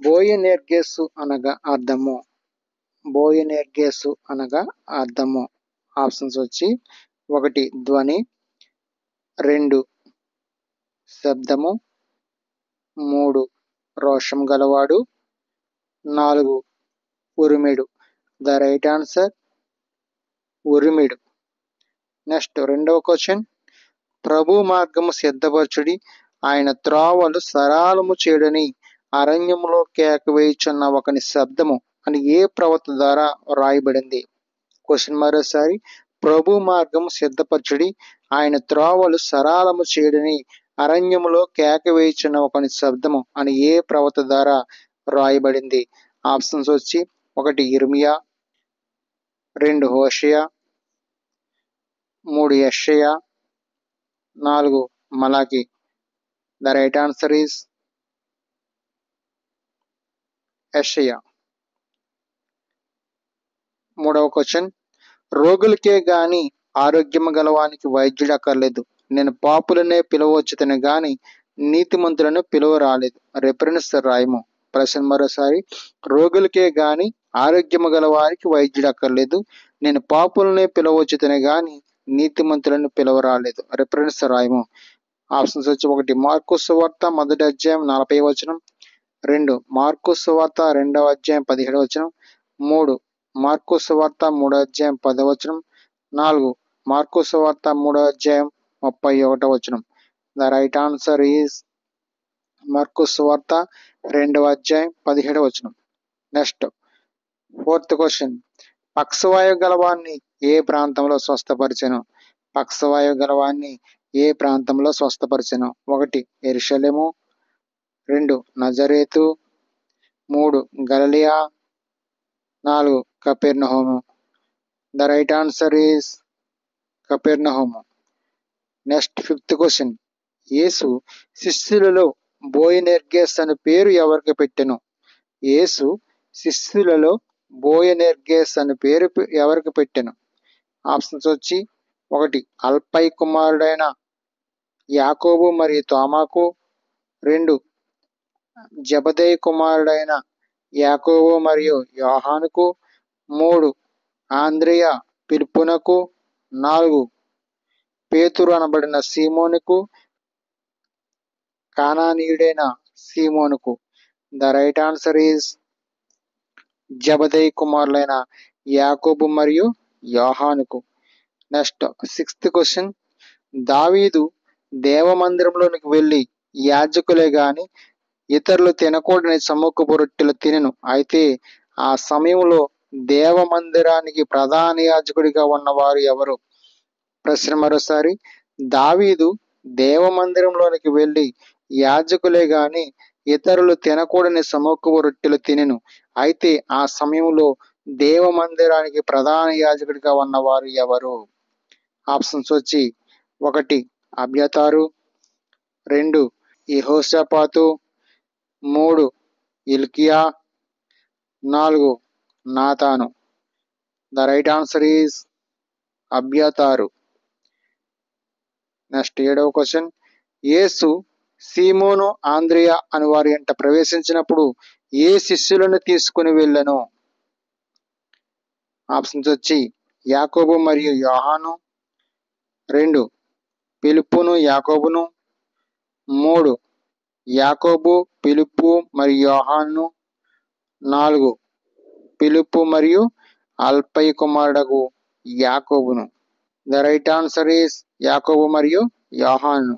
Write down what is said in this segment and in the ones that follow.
బోయనెర్గెస్సు అనగా అర్థము. బోయనెర్గెస్సు అనగా అర్థము. ఆప్షన్స్ వచ్చి 1 ధ్వని, 2 శబ్దము, 3 రోషం గలవాడు, 4 ఉరిమెడు. ద రైట్ ఆన్సర్ ఉరిమెడు. నెక్స్ట్ రెండవ క్వశ్చన్, ప్రభు మార్గము సిద్ధపరచుడి, ఆయన త్రోవలు సరాలము చేయడని అరణ్యములో కేక వేయుచున్న ఒకని శబ్దము అని ఏ ప్రవక్త ద్వారా రాయబడింది? క్వశ్చన్ మరోసారి, ప్రభు మార్గము సిద్ధపరచుడి, ఆయన త్రోవలు సరాలము చేయడని అరణ్యములో కేక వేయుచున్న ఒకని శబ్దము అని ఏ ప్రవక్త ద్వారా రాయబడింది? ఆప్షన్స్ వచ్చి 1 ఇర్మియా, 2 హోషేయ, 3 యెషయా, 4 మలాకి. ద రైట్ ఆన్సర్ ఈస్ యెషయా. మూడవ క్వశ్చన్, రోగులకే గాని ఆరోగ్యము గలవానికి వైద్యుడు అక్కర్లేదు, నేను పాపులనే పిలవచ్చుతనే గాని నీతిమంతులను పిలువరాలేదు. రిఫరెన్స్ రాయము. ప్రశ్న మరోసారి, రోగులకే గాని ఆరోగ్యము గలవారికి వైద్యుడు అక్కర్లేదు, నేను పాపులనే పిలవచ్చుతనే గాని నీతిమంతులను పిలువరాలేదు. రిఫరెన్స్ రాయము. ఆప్షన్స్ వచ్చి 1 మార్కు సువార్త 1వ అధ్యాయం 40వ వచనం, 2 మార్కు సువార్త 2వ అధ్యాయం 17వ వచనం, 3 మార్కు సువార్త 3వ అధ్యాయం 10వ వచనం, 4 మార్కు సువార్త 3వ అధ్యాయం 31వ వచనం. The right answer is Mark సువార్త 2వ అధ్యాయం 17వ వచనం. నెక్స్ట్ 4th క్వశ్చన్, పక్షవాయువు గలవాన్ని ఏ ప్రాంతంలో స్వస్థపరిచెను? పక్షవాయువు గలవాన్ని ఏ ప్రాంతంలో స్వస్థపరిచెను? 1 యెరూషలేము, 2 నజరేతు, 3 గలిలయ, 4 కపెర్నహూము. ద రైట్ ఆన్సర్ ఈస్ కపెర్నహూము. నెక్స్ట్ 5th క్వశ్చన్, యేసు శిష్యులలో బోయనెర్గెస్ అనే పేరు ఎవరికి పెట్టెను? యేసు శిష్యులలో బోయనెర్గెస్ అనే పేరు ఎవరికి పెట్టెను? ఆప్షన్స్ వచ్చి 1 అల్పై కుమారుడైన యాకోబు మరియు తోమాకు, 2 జెబెదయి కుమారుడైన యాకోబు మరియు యోహానుకు, 3 ఆంద్రెయ ఫిలిప్పునకు, 4 పేతురు అనబడిన సీమోనుకు, కానానీయుడైన సీమోనుకు. ద రైట్ ఆన్సర్ ఈజ్ జెబెదయి కుమారులైన యాకోబు మరియు యోహానుకు. నెక్స్ట్ 6th క్వశ్చన్, దావీదు దేవమందిరంలోనికి వెళ్ళి యాజకులే గాని ఇతరులు తినకూడని సముఖపు రొట్టెలు తినెను, అయితే ఆ సమయంలో దేవమందిరానికి ప్రధాన యాజకుడిగా ఉన్నవారు ఎవరు? ప్రశ్న మరోసారి, దావీదు దేవమందిరంలోనికి వెళ్ళి యాజకులే గాని ఇతరులు తినకూడని సముఖపు రొట్టెలు తినెను, అయితే ఆ సమయంలో దేవమందిరానికి ప్రధాన యాజకుడిగా ఉన్నవారు ఎవరు? ఆప్షన్స్ వచ్చి 1 అబ్యాతారు, 2 యెహోషాపాతు, 3 హిల్కీయా, 4 నాతాను. ద రైట్ ఆన్సర్ ఈజ్ అబ్యాతారు. నెక్స్ట్ 7వ క్వశ్చన్, యేసు సీమోను ఆంద్రెయ అని వారి ఎంట ప్రవేశించినప్పుడు ఏ శిష్యులను తీసుకుని వెళ్ళెను? ఆప్షన్స్ వచ్చి యాకోబు మరియు యోహాను, 2 ఫిలిప్పును యాకోబును, 3 యాకోబు ఫిలిప్పు మరియు యోహాను, 4 ఫిలిప్పు మరియు అల్పై కుమారుడగు యాకోబును. ద రైట్ ఆన్సర్ ఈస్ యాకోబు మరియు యోహాను.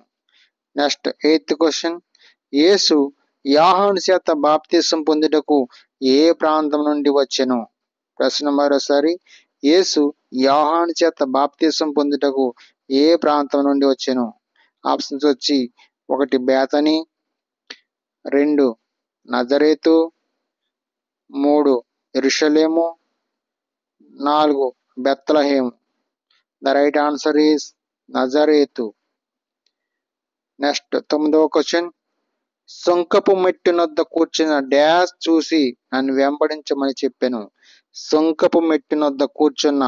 నెక్స్ట్ 8th క్వశ్చన్, యేసు యోహాను చేత బాప్తిసం పొందుటకు ఏ ప్రాంతం నుండి వచ్చెను? ప్రశ్న మరోసారి, యేసు యోహాను చేత బాప్తిసం పొందుటకు ఏ ప్రాంతం నుండి వచ్చెను? ఆప్షన్స్ వచ్చి 1 బేతనీ, 2 నజరేతు, 3 యెరూషలేము, 4 బెత్లెహేము. ద రైట్ ఆన్సర్ ఈస్ నజరేతు. నెక్స్ట్ 9వ క్వశ్చన్, సొంకపు మెట్టునొద్ద కూర్చున్న డాష్ చూసి నన్ను వెంబడించమని చెప్పెను. సొంకపు మెట్టునొద్ద కూర్చున్న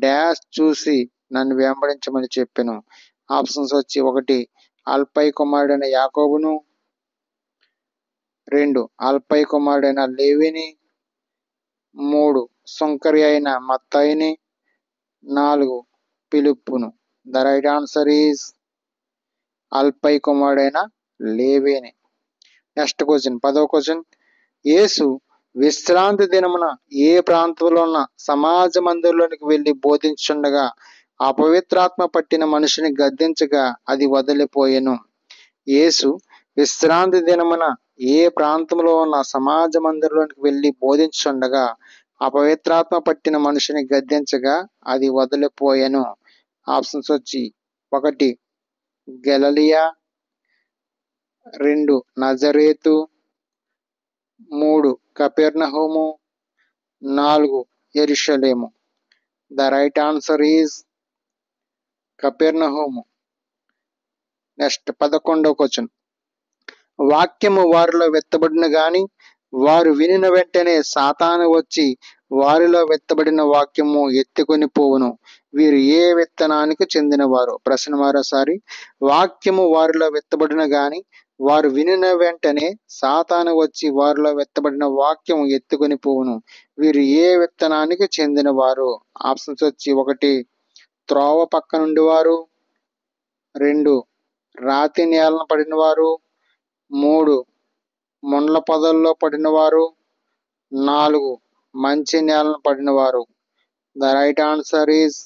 డాష్ చూసి నన్ను వెంబడించమని చెప్పెను. ఆప్షన్స్ వచ్చి 1 అల్పై కుమారుడైన యాకోబును, 2 అల్పై కుమారుడైన లేవిని, 3 సుంకరి అయిన మత్తాయిని, 4 పిలుపును. ద రైట్ ఆన్సర్ ఈజ్ అల్పై కుమారుడైన లేవిని. నెక్స్ట్ క్వశ్చన్ 10వ క్వశ్చన్. యేసు విశ్రాంతి దినమున ఏ ప్రాంతంలో ఉన్న సమాజ మందిరంలోనికి వెళ్ళి బోధించుండగా అపవిత్రాత్మ పట్టిన మనిషిని గద్దించగా అది వదిలిపోయెను. యేసు విశ్రాంతి దినమున ఏ ప్రాంతంలో ఉన్న సమాజ మందిరంలోనికి వెళ్ళి బోధించుండగా అపవిత్రాత్మ పట్టిన మనిషిని గద్దించగా అది వదిలిపోయెను. ఆప్షన్స్ వచ్చి 1 గలిలయ, 2 నజరేతు, 3 కపెర్నహూము, 4 యెరూషలేము. ద రైట్ ఆన్సర్ ఈజ్ కపెర్నహూము. నెక్స్ట్ 11వ క్వశ్చన్. వాక్యము వారిలో వెత్తబడిన గాని వారు వినిన వెంటనే సాతాను వచ్చి వారిలో వెత్తబడిన వాక్యము ఎత్తుకొని పోవును. వీరు ఏ విత్తనానికి చెందినవారు? ప్రశ్న మరోసారి. వాక్యము వారిలో వెత్తబడిన గాని వారు వినిన వెంటనే సాతాను వచ్చి వారిలో వెత్తబడిన వాక్యము ఎత్తుకొని పోవును. వీరు ఏ విత్తనానికి చెందినవారు? ఆప్షన్స్ వచ్చి 1 త్రోవ పక్క నుండి వారు, 2 రాతి నేలన పడినవారు, 3 ముండ్ల పొదల్లో పడినవారు, 4 మంచి నేలన పడినవారు. ద రైట్ ఆన్సర్ ఈజ్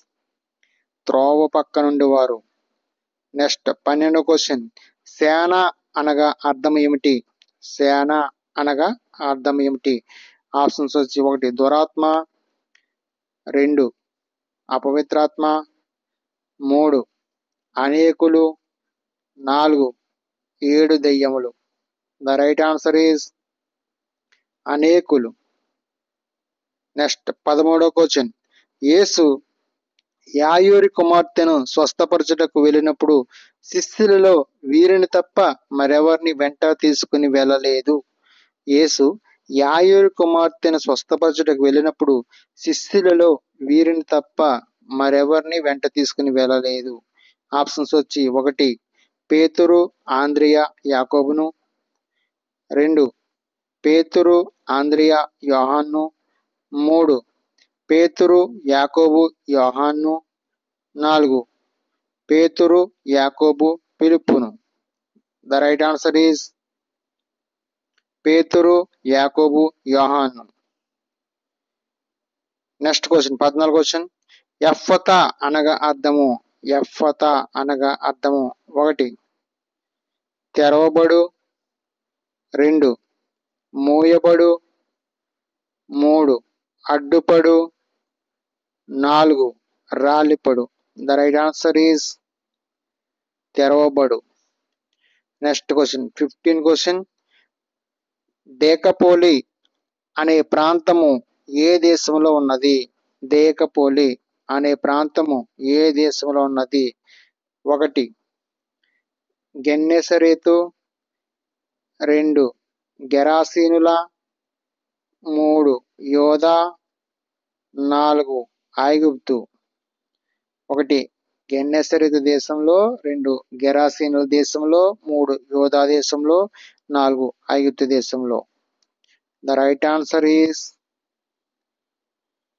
త్రోవ పక్క నుండి వారు. నెక్స్ట్ 12వ క్వశ్చన్. సేన అనగా అర్థం ఏమిటి? సేన అనగా అర్థం ఏమిటి? ఆప్షన్స్ వచ్చి 1 దురాత్మ, 2 అపవిత్రాత్మ, 3 అనేకులు, 4 7 దెయ్యములు. ద రైట్ ఆన్సర్ ఈజ్ అనేకులు. నెక్స్ట్ 13వ క్వశ్చన్. యేసు యాయూరి కుమార్తెను స్వస్థపరచుటకు వెళ్ళినప్పుడు శిష్యులలో వీరిని తప్ప మరెవరిని వెంట తీసుకుని వెళ్ళలేదు. యేసు యాయూరి కుమార్తెను స్వస్థపరచుటకు వెళ్ళినప్పుడు శిష్యులలో వీరిని తప్ప మరెవరిని వెంట తీసుకుని వెళ్ళలేదు. ఆప్షన్స్ వచ్చి 1 పేతురు, ఆంద్రియ, యాకోబును, 2 పేతురు, ఆంద్రియ, యోహాను, 3 పేతురు, యాకోబు, యోహాను, 4 పేతురు, యాకోబు, పిలుపును. ద రైట్ ఆన్సర్ ఈజ్ పేతురు, యాకోబు, యోహాను. నెక్స్ట్ క్వశ్చన్ 14వ క్వశ్చన్. ఎఫ్ఫతా అనగా అర్థము. ఎఫ్ఫతా అనగా అర్థము. 1 తెరవబడు, 2 మూయబడు, 3 అడ్డుపడు, 4 రాలిపడు. ద రైట్ ఆన్సర్ ఈజ్ తెరవబడు. Next question 15 question. దేకపోలి అనే ప్రాంతము ఏ దేశంలో ఉన్నది? దేకపోలి అనే ప్రాంతము ఏ దేశంలో ఉన్నది? 1 గెన్నెసరేతు, 2 గెరాసీనుల, 3 యోధా, 4 ఐగుప్తు. 1 గెన్నెసరేతు దేశంలో, 2 గెరాసీనుల దేశంలో, 3 యోధా దేశంలో, 4 ఐగుప్తు దేశంలో. ద రైట్ ఆన్సర్ ఈజ్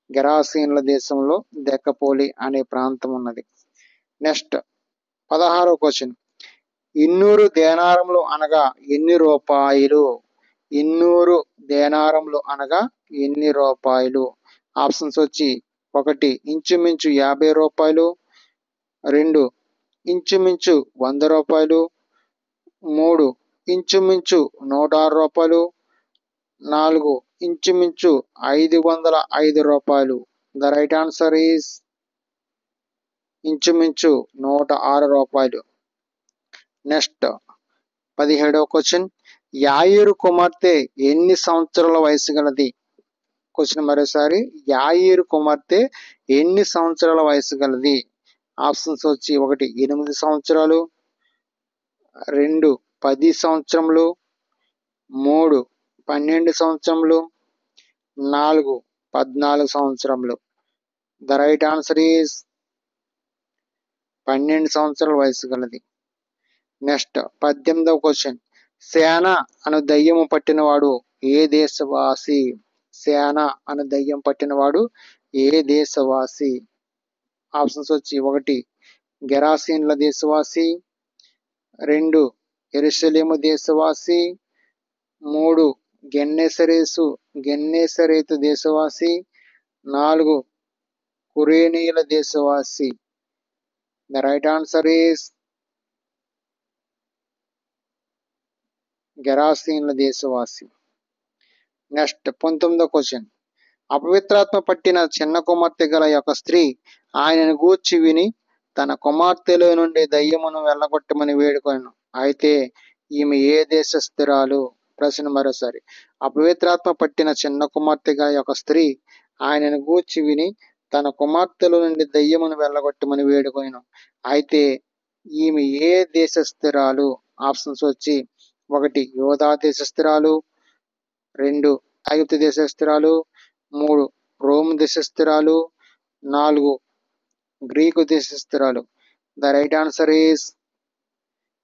గెరాసీనుల దేశంలో దెకపోలి అనే ప్రాంతం ఉన్నది. Next 16వ question. 200 దేనారములు అనగా ఎన్ని రూపాయలు? 200 దేనారములు అనగా ఎన్ని రూపాయలు? ఆప్షన్స్ వచ్చి 1 ఇంచుమించు 50 రూపాయలు, 2 ఇంచుమించు 100 రూపాయలు, 3 ఇంచుమించు 106 రూపాయలు, 4 ఇంచుమించు 505 రూపాయలు. ద రైట్ ఆన్సర్ ఈజ్ ఇంచుమించు 106 రూపాయలు. Next 17వ question. యాయీరు కుమార్తె ఎన్ని సంవత్సరాల వయసు గలది? క్వశ్చన్ మరోసారి. యాయీరు కుమార్తె ఎన్ని సంవత్సరాల వయసు గలది? ఆప్షన్స్ వచ్చి 1 8 సంవత్సరాలు, 2 10 సంవత్సరములు, 3 12 సంవత్సరములు, 4 14 సంవత్సరములు. ద రైట్ ఆన్సర్ ఈజ్ 12 సంవత్సరాల వయసు గలది. నెక్స్ట్ 18వ క్వశ్చన్. సేన అను దయ్యము పట్టినవాడు ఏ దేశవాసి? సేన అను దయ్యం పట్టినవాడు ఏ దేశవాసి? ఆప్షన్స్ వచ్చి 1 గెరాసీన్ల దేశవాసి, 2 యెరూషలేము దేశవాసి, 3 గెన్నేసరేతు దేశవాసి, 4 కురేనీయుల దేశవాసి. ద రైట్ ఆన్సర్ ఈస్ గెరాసీన్ల దేశవాసి. నెక్స్ట్ 19వ క్వశ్చన్. అపవిత్రాత్మ పట్టిన చిన్న కుమార్తె గల యొక్క స్త్రీ ఆయనను గూర్చి విని తన కుమార్తెలో నుండి దయ్యమును వెళ్ళగొట్టమని వేడుకొనెను. అయితే ఈమె ఏ దేశస్థురాలు? ప్రశ్న మరోసారి. అపవిత్రాత్మ పట్టిన చిన్న కుమార్తె గల యొక్క స్త్రీ ఆయనను గూర్చి విని తన కుమార్తెలో నుండి దయ్యమును వెళ్ళగొట్టమని వేడుకొనెను. అయితే ఈమె ఏ దేశస్థురాలు? ఆప్షన్స్ వచ్చి 1 యోధా దేశస్థురాలు, 2 ఐగుప్తు దేశస్థురాలు, 3 రోమ్ దేశస్థురాలు, 4 గ్రీకు దేశస్థురాలు. The right answer is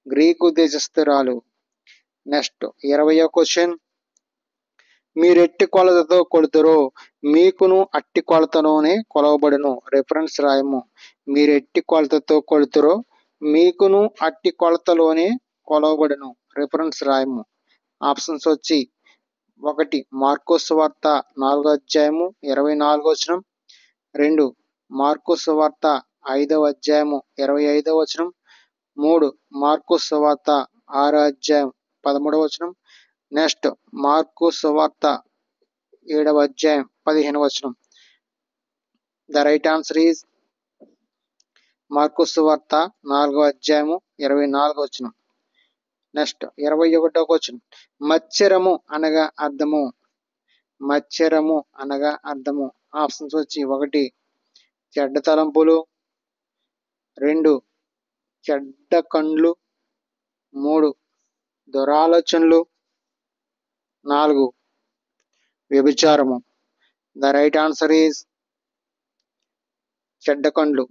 Greek దేశస్థురాలు. నెక్స్ట్ 20వ క్వశ్చన్. మీరెట్టి కొలతతో కొలుతురో మీకును అట్టి కొలతలోనే కొలవబడును. రిఫరెన్స్ రాయము. మీరెట్టి కొలతతో కొలుతురో మీకును అట్టి కొలతలోనే కొలవబడును. రిఫరెన్స్ రాయము. ఆప్షన్స్ వచ్చి 1 మార్కు సువార్త 4వ అధ్యాయము 24వ వచనం, 2 మార్కు సువార్త 5వ అధ్యాయము 25వ వచనం, 3 మార్కు సువార్త 6వ అధ్యాయం 13వ వచనం, నెక్స్ట్ మార్కు సువార్త 7వ అధ్యాయం 15వ వచనం. The right answer is Mark సువార్త 4వ అధ్యాయము 24వ వచనం. నెక్స్ట్ 21వ క్వశ్చన్. మత్సరము అనగా అర్థము. మత్సరము అనగా అర్థము. ఆప్షన్స్ వచ్చి 1 చెడ్డ తలంపులు, 2 చెడ్డ కండ్లు, 3 దురాలోచనలు, 4 వ్యభిచారము. ద రైట్ ఆన్సర్ ఈజ్ చెడ్డ కండ్లు.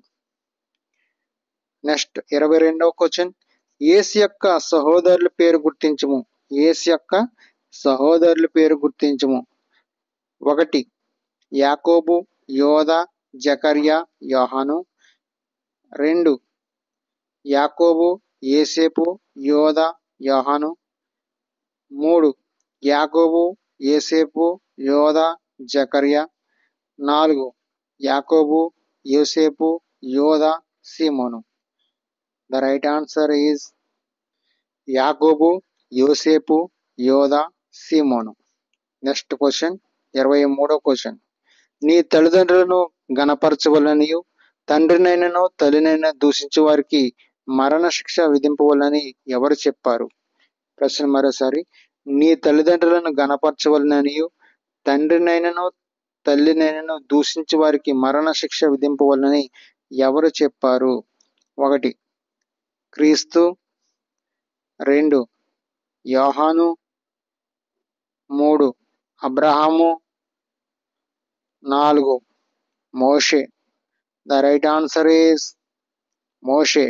Next 22వ question. యేసు యొక్క సహోదరుల పేరు గుర్తించుము. యేసు యొక్క సహోదరుల పేరు గుర్తించుము. 1 యాకోబు, యోధా, జకర్యా, యోహాను, 2 యాకోబు, యేసేపు, యోధా, యోహాను, 3 యాకోబు, యేసేపు, యోధా, జకర్యా, 4 యాకోబు, యోసేపు, యోధా, సీమోను. ద రైట్ ఆన్సర్ ఈజ్ యాకోబు, యోసేపు, యోధా, సీమోను. నెక్స్ట్ క్వశ్చన్ 23వ క్వశ్చన్. నీ తల్లిదండ్రులను గణపరచవలనియు తండ్రినైనను తల్లినైనా దూషించే వారికి మరణ శిక్ష విధింపవలని ఎవరు చెప్పారు? ప్రశ్న మరోసారి. నీ తల్లిదండ్రులను గణపరచవలననియు తండ్రినైనను తల్లినైనను దూషించే వారికి మరణ శిక్ష విధింపవలని ఎవరు చెప్పారు? 1 క్రీస్తు, 2 యోహాను, 3 అబ్రహాము, 4 మోషే. ద రైట్ ఆన్సర్ ఈస్ మోషే.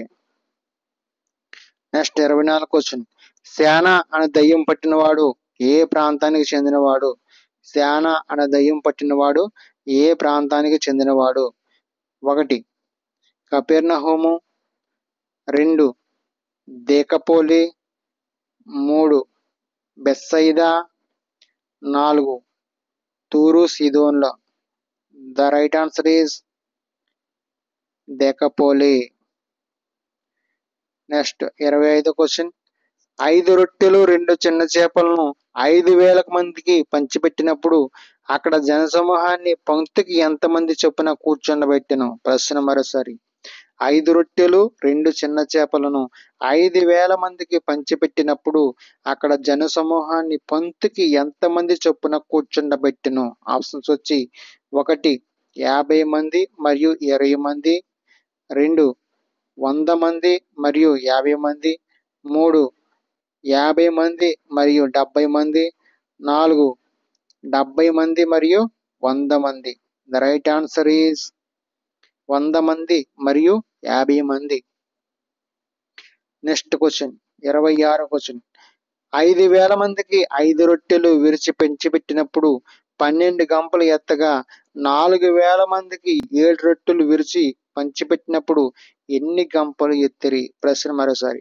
Next 24 question. సేన అనే దయ్యం పట్టినవాడు ఏ ప్రాంతానికి చెందినవాడు? సేన అనే దయ్యం పట్టినవాడు ఏ ప్రాంతానికి చెందినవాడు? 1 కపెర్నహూము, 2 దేకపోలి, 3 బెత్సయిదా, 4 తూరు సీదోన్ల. ద రైట్ ఆన్సర్ ఈజ్ దేకపోలి. నెక్స్ట్ 25వ క్వశ్చన్. 5 రొట్టెలు 2 చిన్న చేపలను 5,000 మందికి పంచిపెట్టినప్పుడు అక్కడ జనసమూహాన్ని పంక్తికి ఎంతమంది చొప్పున కూర్చుండబెట్టెను? ప్రశ్న మరోసారి. 5 రొట్టెలు 2 చిన్న చేపలను 5,000 మందికి పంచిపెట్టినప్పుడు అక్కడ జనసమూహాన్ని పంక్తికి ఎంతమంది చొప్పున కూర్చుండబెట్టెను? ఆప్షన్స్ వచ్చి 1 50 మంది మరియు 20 మంది, 2 100 మంది మరియు 50 మంది, 3 50 మంది మరియు 70 మంది, 4 70 మంది మరియు 100 మంది. ద రైట్ ఆన్సర్ ఈజ్ 100 మంది మరియు 50 మంది. Next question 26వ question. 5,000 మందికి 5 రొట్టెలు విరిచి పంచిపెట్టినప్పుడు 12 గంపలు ఎత్తగా 4,000 మందికి 7 రొట్టెలు విరిచి పంచిపెట్టినప్పుడు ఎన్ని గంపలు ఎత్తిరి? ప్రశ్న మరోసారి.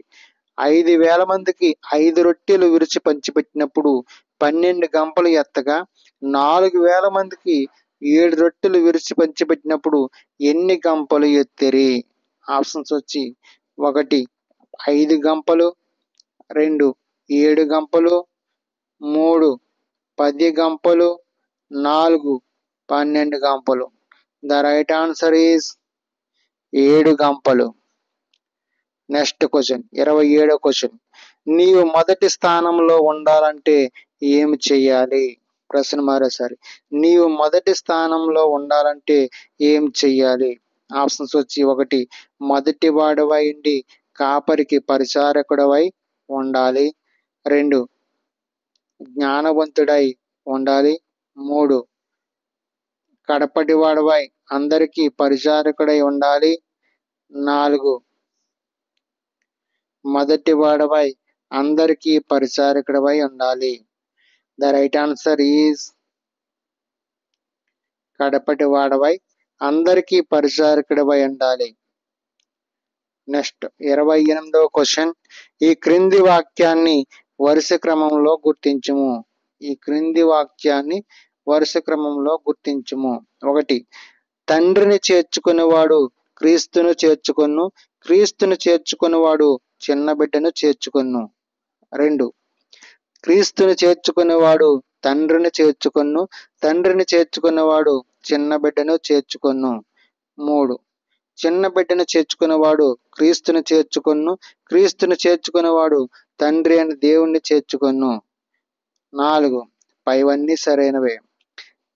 5,000 మందికి 5 రొట్టెలు విరిచి పంచిపెట్టినప్పుడు 12 గంపలు ఎత్తగా 4,000 మందికి 7 రొట్టెలు విరిచి పంచిపెట్టినప్పుడు ఎన్ని గంపలు ఎత్తిరి? ఆప్షన్స్ వచ్చి 1 5 గంపలు, 2 7 గంపలు, 3 10 గంపలు, 4 12 గంపలు. ద రైట్ ఆన్సర్ ఈస్ 7 గంపలు. నెక్స్ట్ క్వశ్చన్ 27వ క్వశ్చన్. నీవు మొదటి స్థానంలో ఉండాలంటే ఏమి చెయ్యాలి? ప్రశ్న మరోసారి. నీవు మొదటి స్థానంలో ఉండాలంటే ఏం చెయ్యాలి? ఆప్షన్స్ వచ్చి 1 మొదటి వాడవై ఉండి కాపరికి పరిచారకుడవై ఉండాలి. 2 జ్ఞానవంతుడై ఉండాలి. 3 కడపటి వాడవై అందరికీ పరిచారకుడై ఉండాలి. 4 మొదటి వాడవై అందరికీ పరిచారకుడవై ఉండాలి. ద రైట్ ఆన్సర్ ఈజ్ కడపటి వాడవై అందరికీ పరిచారకుడవై ఉండాలి. నెక్స్ట్ 28వ క్వశ్చన్. ఈ క్రింది వాక్యాన్ని వరుస క్రమంలో గుర్తించుము. ఈ క్రింది వాక్యాన్ని వరుస క్రమంలో గుర్తించుము. 1 తండ్రిని చేర్చుకునేవాడు క్రీస్తును చేర్చుకొను, క్రీస్తును చేర్చుకునేవాడు చిన్న బిడ్డను చేర్చుకొను. 2 క్రీస్తుని చేర్చుకునేవాడు తండ్రిని చేర్చుకొను, తండ్రిని చేర్చుకునేవాడు చిన్న బిడ్డను చేర్చుకొను. 3 చిన్న బిడ్డను చేర్చుకునేవాడు క్రీస్తుని చేర్చుకొను, క్రీస్తుని చేర్చుకునేవాడు తండ్రి అని దేవుణ్ణి చేర్చుకొను. 4 పైవన్నీ సరైనవే.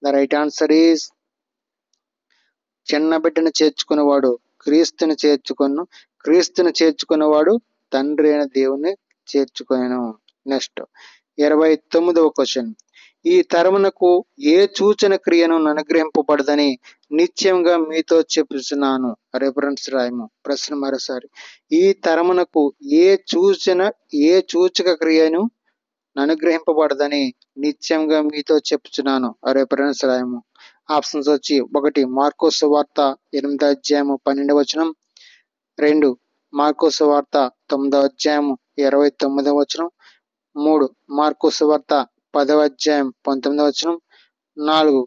ద రైట్ ఆన్సర్ ఈజ్ చిన్న బిడ్డను చేర్చుకునేవాడు క్రీస్తుని చేర్చుకొను, క్రీస్తుని చేర్చుకునేవాడు తండ్రి అయిన దేవుణ్ణి చేర్చుకొను. Next 29వ question. ఈ తరమునకు ఏ సూచన క్రియను అనుగ్రహింపబడదని నిశ్చయంగా మీతో చెప్పుచున్నాను. రెఫరెన్స్ రాయము. ప్రశ్న మరోసారి. ఈ తరమునకు ఏ సూచక క్రియను అనుగ్రహింపబడదని నిశ్చయంగా మీతో చెప్పుచున్నాను. రెఫరెన్స్ రాయము. ఆప్షన్స్ వచ్చి 1 మార్కు సువార్త 8వ అధ్యాయము 12వ వచనం, 2 మార్కు సువార్త 9వ అధ్యాయము 29వ వచనం, 3 మార్కు సువార్త 10వ అధ్యాయం 19వ వచనం, 4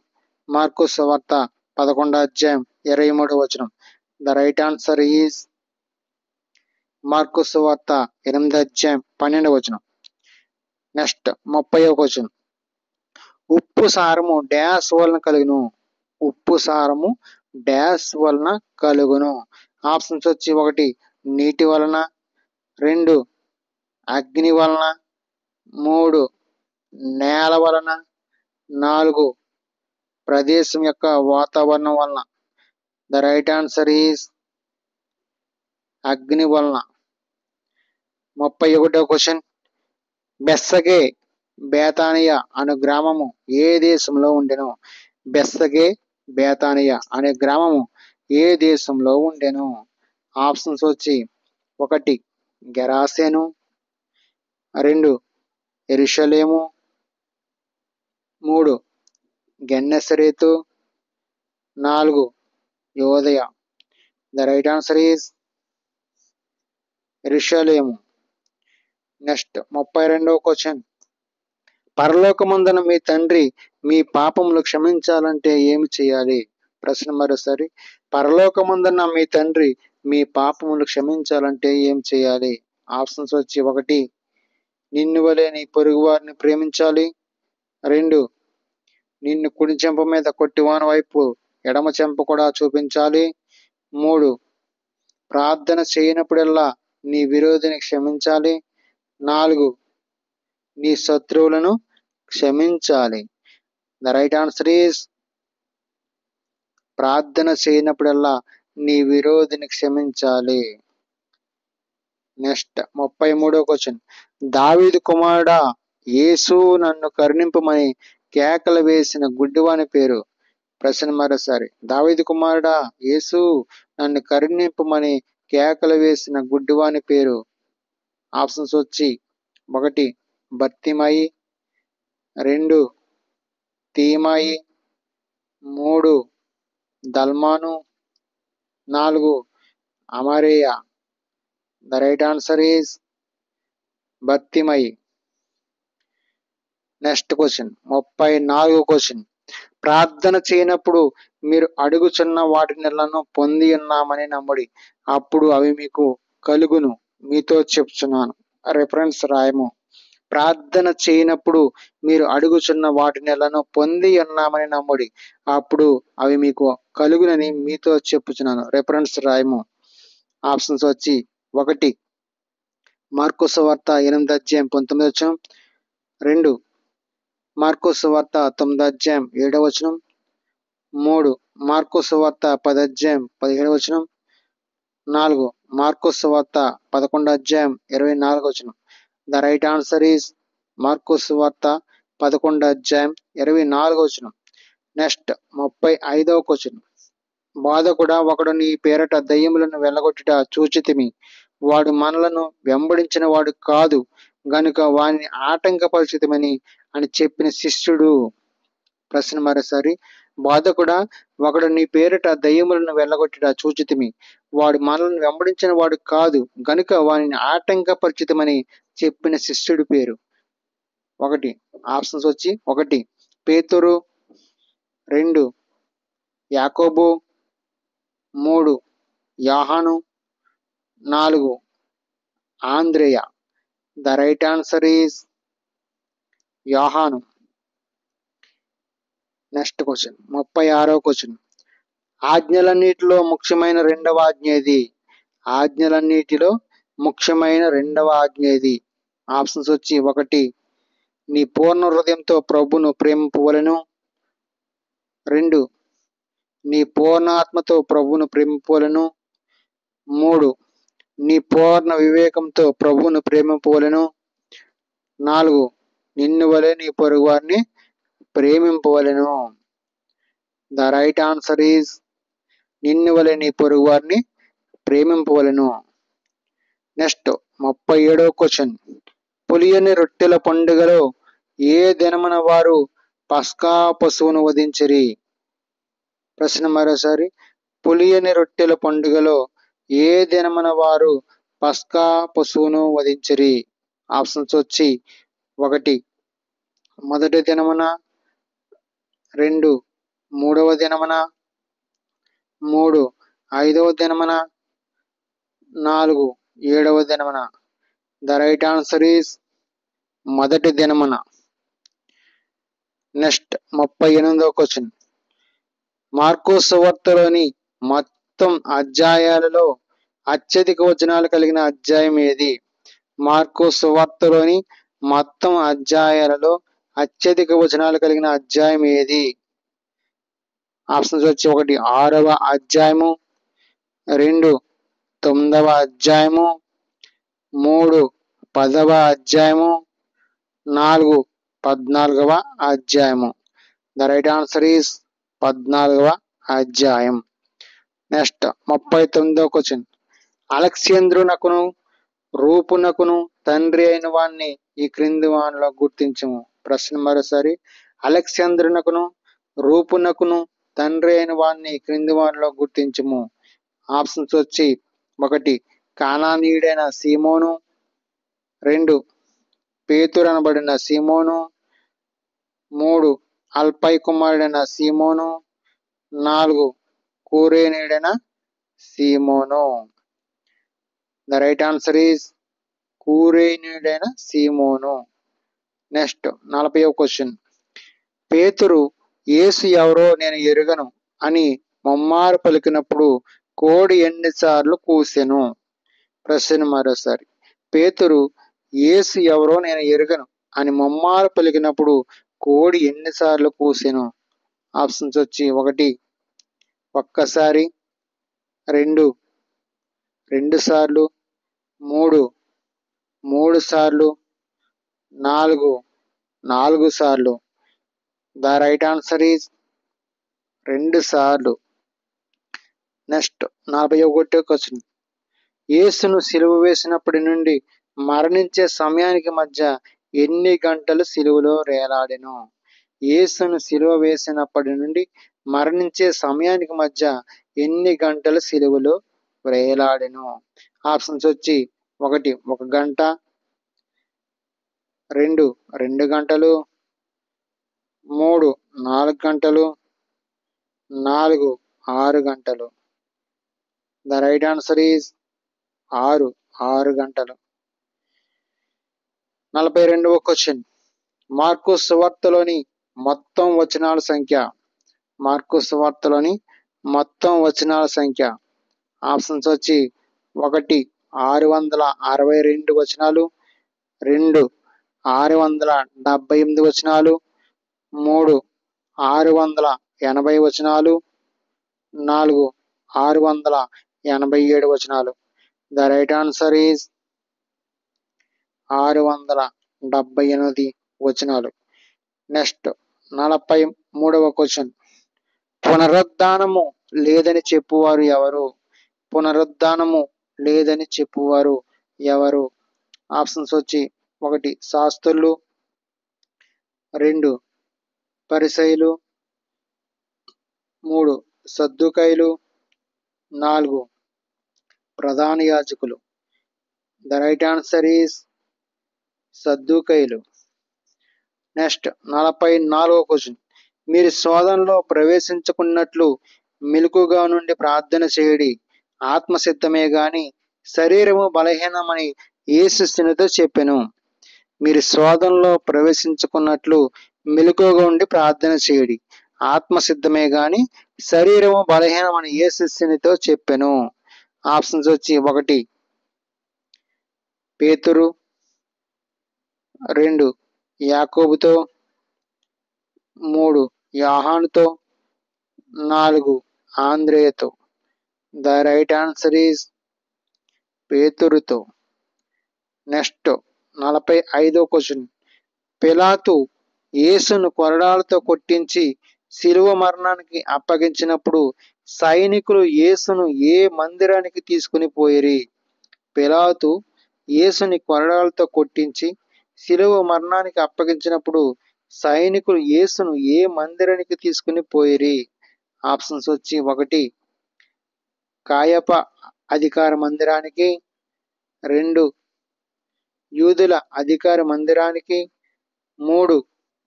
మార్కు సువార్త 11వ అధ్యాయం 23వ వచనం. The right answer is Mark సువార్త 8వ అధ్యాయం 12వ వచనం. నెక్స్ట్ 30వ క్వశ్చన్. ఉప్పు సారము డాష్ వలన కలుగును. ఉప్పు సారము డాష్ వలన కలుగును. ఆప్షన్స్ వచ్చి 1 నీటి వలన, 2 అగ్ని వలన, 3 నేల వలన, 4 ప్రదేశం యొక్క వాతావరణం వలన. ద రైట్ ఆన్సర్ ఈజ్ అగ్ని వలన. 31వ క్వశ్చన్. బెత్సగే బేతానియ అను గ్రామము ఏ దేశంలో ఉండెను? బెత్సగే బేతానియ అనే గ్రామము ఏ దేశంలో ఉండెను? ఆప్షన్స్ వచ్చి 1 గెరాసేను, 2 యెరూషలేము, 3 గెన్నెసరేతు, 4 యోదయ. ద రైట్ ఆన్సర్ ఈజ్ యెరూషలేము. నెక్స్ట్ 32వ క్వశ్చన్. పరలోకమందున మీ తండ్రి మీ పాపములు క్షమించాలంటే ఏమి చేయాలి? ప్రశ్న మరోసారి. పరలోకమందున మీ తండ్రి మీ పాపములు క్షమించాలంటే ఏం చేయాలి? ఆప్షన్స్ వచ్చి 1 నిన్ను వలె నీ పొరుగు వారిని ప్రేమించాలి, 2 నిన్ను కుడి చెంప మీద కొట్టివాని వైపు ఎడమ చెంప కూడా చూపించాలి, 3 ప్రార్థన చేయనప్పుడల్లా నీ విరోధిని క్షమించాలి, 4 నీ శత్రువులను క్షమించాలి. ద రైట్ ఆన్సర్ ఈజ్ ప్రార్థన చేయనప్పుడల్లా నీ విరోధిని క్షమించాలి. నెక్స్ట్ 33వ క్వశ్చన్. దావీదు కుమారుడా యేసు నన్ను కరుణింపమని కేకలు వేసిన గుడ్డివాని పేరు? ప్రశ్న మరోసారి. దావీదు కుమారుడా యేసు నన్ను కరుణింపమని కేకలు వేసిన గుడ్డివాని పేరు? ఆప్షన్స్ వచ్చి 1 బర్తిమయి, 2 తీమాయి, 3 దల్మాను, 4 అమరేయ. ద రైట్ ఆన్సర్ ఈజ్ బర్తిమయి. Next question 34 question. ప్రార్థన చేయనప్పుడు మీరు అడుగుచున్న వాటినెల్లను పొంది ఉన్నామని నమ్ముడి, అప్పుడు అవి మీకు కలుగును మీతో చెప్తున్నాను. రిఫరెన్స్ రాయము. ప్రార్థన చేయనప్పుడు మీరు అడుగుచున్న వాటినెల్లను పొంది ఉన్నామని నమ్ముడి, అప్పుడు అవి మీకు కలుగునని మీతో చెప్పుచున్నాను. రిఫరెన్స్ రాయము. ఆప్షన్స్ వచ్చి 1 మార్కు సువార్త 8:19, 2 మార్కు సువార్త 9:7, 3 మార్కు సువార్త 10:17, 4 మార్కు సువార్త 11:24. The right answer is Mark సువార్త 11:24. Next 35వ question. బాధకుడా, ఒకడు నీ పేరట దయ్యములను వెళ్ళగొట్టుట చూచితిమి, వాడు మనలను వెంబడించిన వాడు కాదు గనుక వానిని ఆటంకపరిచితిమని అని చెప్పిన శిష్యుడు. ప్రశ్న మరోసారి. బాధకుడా, ఒకడు నీ పేరిట దయ్యములను వెళ్ళగొట్టుట చూచితిమి, వాడు మనల్ని వెంబడించిన వాడు కాదు గనుక వానిని ఆటంకపరిచితమని చెప్పిన శిష్యుడి పేరు. 1 ఆప్షన్స్ వచ్చి 1 పేతురు, 2 యాకోబు, 3 యోహాను, 4 ఆంద్రేయ. ద రైట్ ఆన్సర్ ఈజ్ యోహాను. నెక్స్ట్ క్వశ్చన్ 36వ క్వశ్చన్. ఆజ్ఞలన్నిటిలో ముఖ్యమైన రెండవ ఆజ్ఞ ఏది? ఆజ్ఞలన్నిటిలో ముఖ్యమైన రెండవ ఆజ్ఞ ఏది? ఆప్షన్స్ వచ్చి 1 నీ పూర్ణ హృదయంతో ప్రభును ప్రేమింపవలెను, 2 నీ పూర్ణ ఆత్మతో ప్రభువును ప్రేమింపవలెను, 3 నీ పూర్ణ వివేకంతో ప్రభువును ప్రేమింపవలెను, 4 నిన్ను వలె నీ పొరుగు వారిని ప్రేమింపవలెను. ద రైట్ ఆన్సర్ ఈజ్ నిన్ను వలె నీ పొరుగు వారిని ప్రేమింపవలెను. Next 37వ question. పులియని రొట్టెల పండుగలో ఏ దినమున వారు పస్కా పశువును వధించిరి? ప్రశ్న మరోసారి. పులియని రొట్టెల పండుగలో ఏ దినమున వారు పస్కా పశువును వధించిరి? ఆప్షన్స్ వచ్చి 1 మొదటి దినమున, 2 మూడవ దినమున, 3 5వ దినమున, 4 7వ దినమున. ద రైట్ ఆన్సర్ ఈజ్ మొదటి దినమున. నెక్స్ట్ 38వ క్వశ్చన్. మార్కు సువార్తలోని మొత్తం అధ్యాయాలలో అత్యధిక వచనాలు కలిగిన అధ్యాయం ఏది? మార్కు సువార్తలోని మొత్తం అధ్యాయాలలో అత్యధిక వచనాలు కలిగిన అధ్యాయం ఏది? ఆప్షన్స్ వచ్చి 1 6వ అధ్యాయము, 2 9వ అధ్యాయము, 3 10వ అధ్యాయము, 4 14వ అధ్యాయము. ద రైట్ ఆన్సర్ ఈజ్ 14వ అధ్యాయం. Next 39వ question. అలెగ్జాంద్రునకును రూపునకును తండ్రి అయిన వాణ్ణి ఈ క్రింది వానిలో గుర్తించము. ప్రశ్న మరోసారి. అలెగ్జాంద్రునకును రూపునకును తండ్రి అయిన వాణ్ణి క్రింది వానిలో గుర్తించము. ఆప్షన్స్ వచ్చి 1 కానానీయుడైన సీమోను, 2 పేతురు అనబడిన సీమోను, 3 అల్పై కుమారుడైన సీమోను, 4 కురేనీయుడైన సీమోను. ద రైట్ ఆన్సర్ ఈజ్ కురేనీయుడైన సీమోను. నెక్స్ట్ 40వ క్వశ్చన్. పేతురు యేసు ఎవరో నేను ఎరుగను అని ముమ్మారు పలికినప్పుడు కోడి ఎన్నిసార్లు కూసెను? ప్రశ్న మరోసారి. పేతురు యేసు ఎవరో నేను ఎరుగను అని ముమ్మారు పలికినప్పుడు కోడి ఎన్నిసార్లు కూసెను? ఆప్షన్స్ వచ్చి 1 ఒక్కసారి, 2 2 సార్లు, 3 3 సార్లు, 4 4 సార్లు. ద రైట్ ఆన్సర్ ఈజ్ 2 సార్లు. నెక్స్ట్ 41వ క్వశ్చన్. యేసును సిలువ వేసినప్పటి నుండి మరణించే సమయానికి మధ్య ఎన్ని గంటలు సిలువలో వేలాడెను? యేసును సిలువ వేసినప్పటి నుండి మరణించే సమయానికి మధ్య ఎన్ని గంటలు సిలువలో వేలాడెను? ఆప్షన్స్ వచ్చి 1 1 గంట, 2 2 గంటలు, 3 4 గంటలు, 4 6 గంటలు. ద రైట్ ఆన్సర్ ఈజ్ 6 గంటలు. 42వ క్వశ్చన్. మార్కు సువార్తలోని మొత్తం వచనాల సంఖ్య. మార్కు సువార్తలోని మొత్తం వచనాల సంఖ్య. ఆప్షన్స్ వచ్చి 1 662 వచనాలు, 2 678 వచనాలు, 3 680 వచనాలు, 4 687 వచనాలు. ద రైట్ ఆన్సర్ ఈజ్ 678 వచనాలు. Next 43వ question. పునరుద్ధానము లేదని చెప్పువారు ఎవరు? పునరుద్ధానము లేదని చెప్పువారు ఎవరు? ఆప్షన్స్ వచ్చి 1 శాస్త్రులు, 2 పరిసయ్యులు, 3 సద్దూకయ్యులు, 4 ప్రధాన యాజకులు. ద రైట్ ఆన్సర్ ఈజ్ సద్దూకయ్యులు. నెక్స్ట్ 44వ క్వశ్చన్. మీరు శోధనలో ప్రవేశించుకున్నట్లు మెలకుగా నుండి ప్రార్థన చేయడి. ఆత్మసిద్ధమే గాని శరీరము బలహీనమని యేసుతో చెప్పెను. మీరు శోధనలో ప్రవేశించుకున్నట్లు మెలకుగా ఉండి ప్రార్థన చేయడి. ఆత్మసిద్ధమే గాని శరీరము బలహీనమని యేసుతో చెప్పెను. ఆప్షన్స్ వచ్చి 1 పేతురు, 2 యాకోబుతో, 3 యోహానుతో, 4 ఆంద్రేయతో. ద రైట్ ఆన్సర్ ఈజ్ పేతురుతో. నెక్స్ట్ 45వ క్వశ్చన్. పిలాతు యేసును కొరడాలతో కొట్టించి శిలువ మరణానికి అప్పగించినప్పుడు సైనికులు యేసును ఏ మందిరానికి తీసుకుని పోయిరి? పిలాతు యేసుని కొరడాలతో కొట్టించి శిలువ మరణానికి అప్పగించినప్పుడు సైనికులు యేసును ఏ మందిరానికి తీసుకుని పోయిరి? ఆప్షన్స్ వచ్చి 1 కాయప అధికార మందిరానికి, 2 యూదుల అధికార మందిరానికి, 3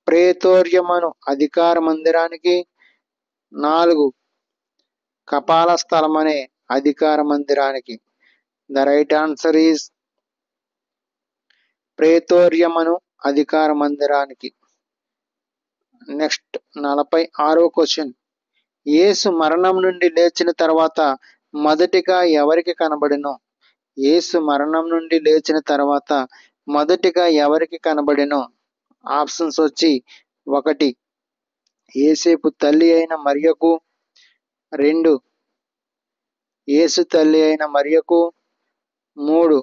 ప్రేతోర్యమను అధికార మందిరానికి, 4 కపాల స్థలం అనే అధికార మందిరానికి. ద రైట్ ఆన్సర్ ఈజ్ ప్రేతోర్యమను అధికార మందిరానికి. Next 46వ question. యేసు మరణం నుండి లేచిన తర్వాత మొదటిగా ఎవరికి కనబడెను? యేసు మరణం నుండి లేచిన తర్వాత మొదటిగా ఎవరికి కనబడెను? ఆప్షన్స్ వచ్చి 1 యేసేపు తల్లి అయిన మరియకు, 2 యేసు తల్లి అయిన మరియకు, 3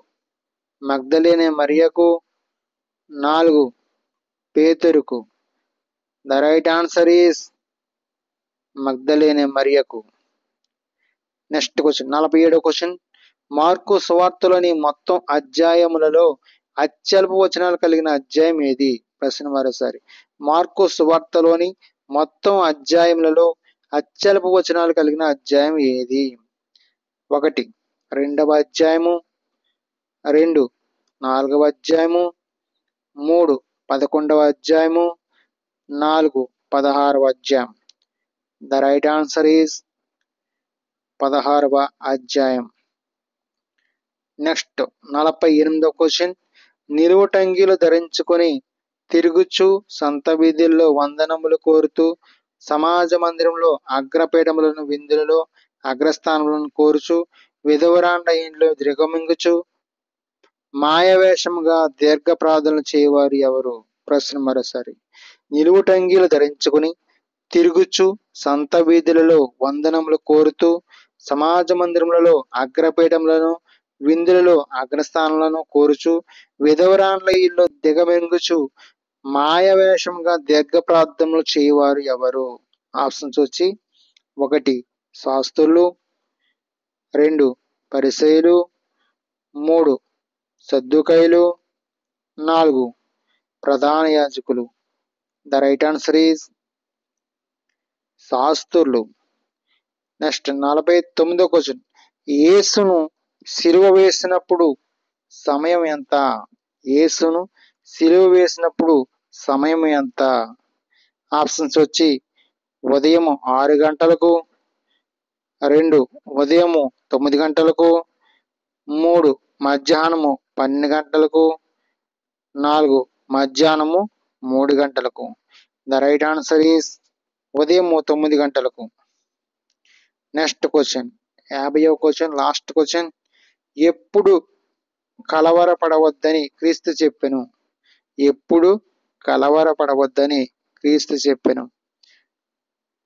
మగ్దలేనే మరియకు, 4 పేతురుకు. ద రైట్ ఆన్సర్ ఈజ్ మగ్దలేనే మరియకు. నెక్స్ట్ క్వశ్చన్ 47వ క్వశ్చన్. మార్కు సువార్తలోని మొత్తం అధ్యాయములలో అత్యల్ప వచనాలు కలిగిన అధ్యాయం ఏది? ప్రశ్న మరోసారి. మార్కు సువార్తలోని మొత్తం అధ్యాయములలో అత్యల్ప వచనాలు కలిగిన అధ్యాయం ఏది? 1 2వ అధ్యాయము, 2 4వ అధ్యాయము, 3 11వ అధ్యాయము, 4 16వ అధ్యాయం. ద రైట్ ఆన్సర్ ఈజ్ 16వ అధ్యాయం. Next 48వ question. నిలువుటంగీలు ధరించుకొని తిరుగుచు సంత వీధుల్లో వందనములు కోరుతూ సమాజ మందిరంలో అగ్రపీఠములను విందులలో అగ్రస్థానములను కోరుచు విధవరాండ్ల ఇంట్లో దిగమింగుచు మాయవేషముగా దీర్ఘ ప్రార్థనలు చేయవారు ఎవరు? ప్రశ్న మరోసారి. నిలువుటంగీలు ధరించుకుని తిరుగుచు సంత వీధులలో వందనములు కోరుతూ సమాజ మందిరములలో అగ్రపీఠములను విందులలో అగ్రస్థానాలను కోరుచు విధవరాండ్ల ఇల్లు దిగమింగుచు మాయవేషముగా దీర్ఘ ప్రార్థనలు చేయవారు ఎవరు? ఆప్షన్స్ వచ్చి 1 శాస్త్రులు, 2 పరిసయ్యులు, 3 సద్దూకయ్యులు, 4 ప్రధాన యాజకులు. ద రైట్ ఆన్సర్ ఈజ్ శాస్త్రులు. నెక్స్ట్ 49వ క్వశ్చన్. యేసును సిలువ వేసినప్పుడు సమయం ఎంత? యేసును సిలువ వేసినప్పుడు సమయం ఎంత? ఆప్షన్స్ వచ్చి ఉదయం 6 గంటలకు, 2 ఉదయం 9 గంటలకు, 3 మధ్యాహ్నము 12 గంటలకు, 4 మధ్యాహ్నము 3 గంటలకు. ద రైట్ ఆన్సర్ ఈస్ ఉదయం 9 గంటలకు. నెక్స్ట్ క్వశ్చన్ 50వ క్వశ్చన్, లాస్ట్ క్వశ్చన్. ఎప్పుడు కలవరపడవద్దని క్రీస్తు చెప్పెను? ఎప్పుడు కలవరపడవద్దని క్రీస్తు చెప్పెను?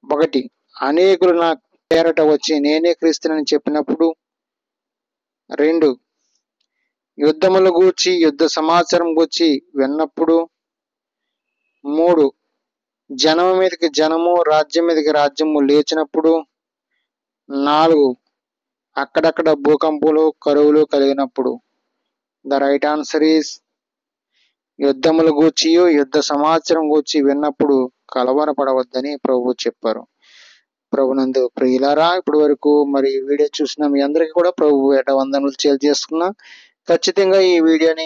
1 అనేకులు నా పేరట వచ్చి నేనే క్రీస్తునని చెప్పినప్పుడు. 2 యుద్ధముల గూర్చి యుద్ధ సమాచారం గూర్చి విన్నప్పుడు. 3 జనము మీదకి జనము, రాజ్యం మీదకి రాజ్యము లేచినప్పుడు. 4 అక్కడక్కడ భూకంపాలు, కరువులు కలిగినప్పుడు. ద రైట్ ఆన్సర్ ఈస్ యుద్ధముల గూర్చి యుద్ధ సమాచారం గూర్చి విన్నప్పుడు కలవరపడవద్దని ప్రభువు చెప్పారు. ప్రభునందు ప్రియులారా, ఇప్పటి వరకు మరి వీడియో చూసిన మీ అందరికీ కూడా ప్రభు ఏట వందనములు తెలియజేస్తున్నా. ఖచ్చితంగా ఈ వీడియోని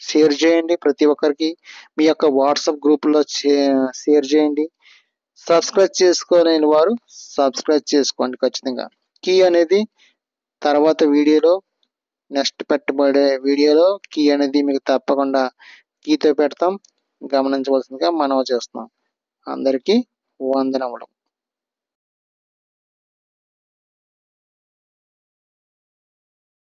షేర్ చేయండి. ప్రతి ఒక్కరికి మీ యొక్క వాట్సాప్ గ్రూపులో షేర్ చేయండి. సబ్స్క్రైబ్ చేసుకోలేని వారు సబ్స్క్రైబ్ చేసుకోండి. ఖచ్చితంగా కీ అనేది తర్వాత వీడియోలో, నెక్స్ట్ పెట్టబడే వీడియోలో కీ అనేది మీకు తప్పకుండా కీతో పెడతాం. గమనించవలసిందిగా మనవి చేస్తున్నాం. అందరికీ వందనములు.